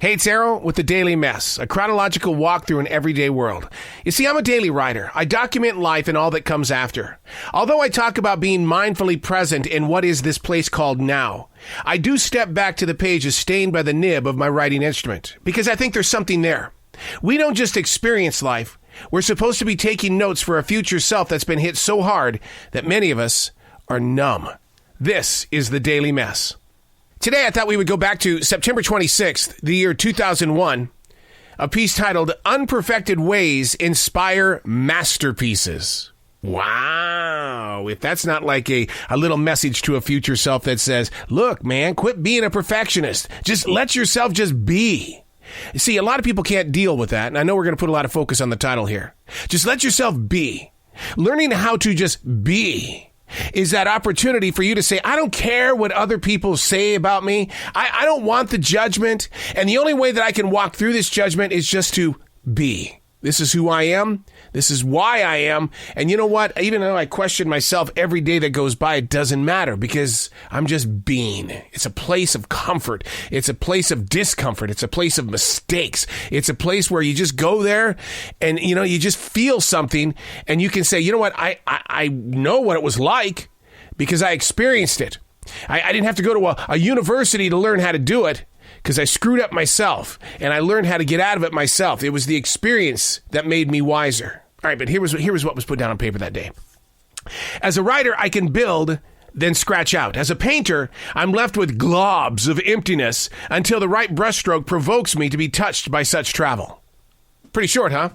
Hey, it's Arrow with the Daily Mess, a chronological walk through an everyday world. You see, I'm a daily writer. I document life and all that comes after. Although I talk about being mindfully present in what is this place called now, I do step back to the pages stained by the nib of my writing instrument, because I think there's something there. We don't just experience life. We're supposed to be taking notes for a future self that's been hit so hard that many of us are numb. This is the Daily Mess. Today, I thought we would go back to September 26th, the year 2001, a piece titled Unperfected Ways Inspire Masterpieces. Wow. If that's not like a little message to a future self that says, look, man, quit being a perfectionist. Just let yourself just be. See, a lot of people can't deal with that, and I know we're going to put a lot of focus on the title here. Just let yourself be. Learning how to just be is that opportunity for you to say, I don't care what other people say about me. I don't want the judgment. And the only way that I can walk through this judgment is just to be. This is who I am. This is why I am. And you know what? Even though I question myself every day that goes by, it doesn't matter because I'm just being. It's a place of comfort. It's a place of discomfort. It's a place of mistakes. It's a place where you just go there and, you just feel something and you can say, you know what? I know what it was like because I experienced it. I didn't have to go to a university to learn how to do it, because I screwed up myself, and I learned how to get out of it myself. It was the experience that made me wiser. All right, but here was what was put down on paper that day. As a writer, I can build, then scratch out. As a painter, I'm left with globs of emptiness until the right brushstroke provokes me to be touched by such travel. Pretty short, huh?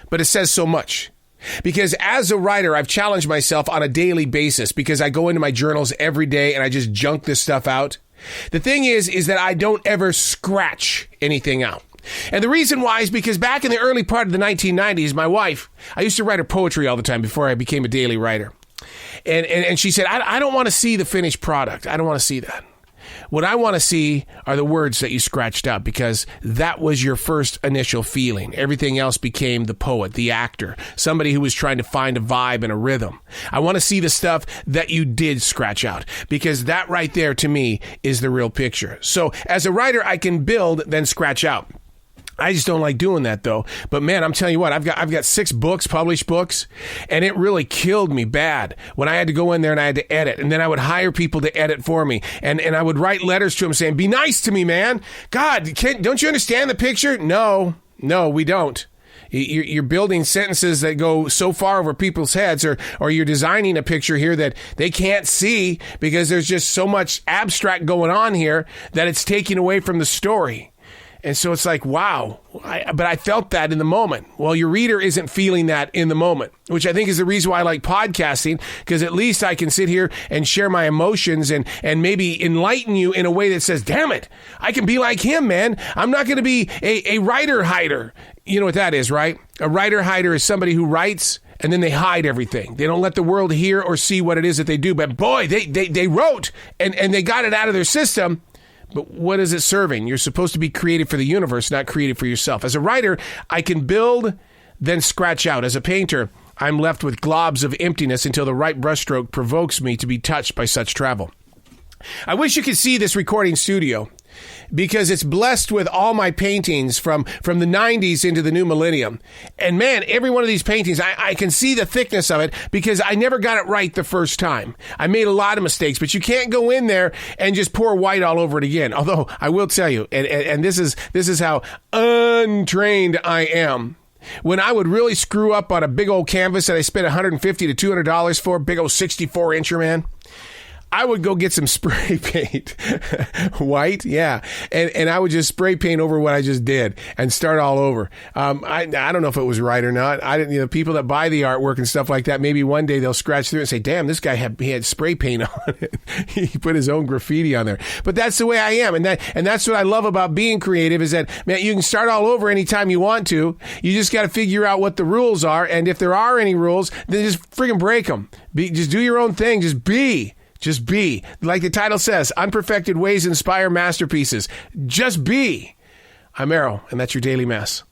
But it says so much. Because as a writer, I've challenged myself on a daily basis because I go into my journals every day and I just junk this stuff out. The thing is that I don't ever scratch anything out. And the reason why is because back in the early part of the 1990s, my wife, I used to write her poetry all the time before I became a daily writer. And she said, I don't want to see the finished product. I don't want to see that. What I want to see are the words that you scratched out because that was your first initial feeling. Everything else became the poet, the actor, somebody who was trying to find a vibe and a rhythm. I want to see the stuff that you did scratch out because that right there to me is the real picture. So as a writer, I can build, then scratch out. I just don't like doing that though. But man, I'm telling you what, I've got 6 books, published books, and it really killed me bad when I had to go in there and I had to edit. And then I would hire people to edit for me. And I would write letters to them saying, be nice to me, man. God, don't you understand the picture? No, we don't. You're building sentences that go so far over people's heads, or you're designing a picture here that they can't see because there's just so much abstract going on here that it's taking away from the story. And so it's like, wow, but I felt that in the moment. Well, your reader isn't feeling that in the moment, which I think is the reason why I like podcasting, because at least I can sit here and share my emotions and maybe enlighten you in a way that says, damn it, I can be like him, man. I'm not going to be a writer hider. You know what that is, right? A writer hider is somebody who writes and then they hide everything. They don't let the world hear or see what it is that they do. But boy, they wrote and they got it out of their system. But what is it serving? You're supposed to be created for the universe, not created for yourself. As a writer, I can build, then scratch out. As a painter, I'm left with globs of emptiness until the right brushstroke provokes me to be touched by such travel. I wish you could see this recording studio because it's blessed with all my paintings from the 90s into the new millennium. And man, every one of these paintings, I can see the thickness of it because I never got it right the first time. I made a lot of mistakes, but you can't go in there and just pour white all over it again. Although I will tell you, and this is how untrained I am. When I would really screw up on a big old canvas that I spent $150 to $200 for, big old 64-incher, man, I would go get some spray paint, white, yeah, and I would just spray paint over what I just did and start all over. I don't know if it was right or not. I didn't. People that buy the artwork and stuff like that, maybe one day they'll scratch through it and say, "Damn, this guy had spray paint on it. He put his own graffiti on there." But that's the way I am, and that's what I love about being creative is that man, you can start all over anytime you want to. You just got to figure out what the rules are, and if there are any rules, then just friggin' break them. Just do your own thing. Just be. Just be. Like the title says, Unperfected Ways Inspire Masterpieces. Just be. I'm Arrow, and that's your Daily Mess.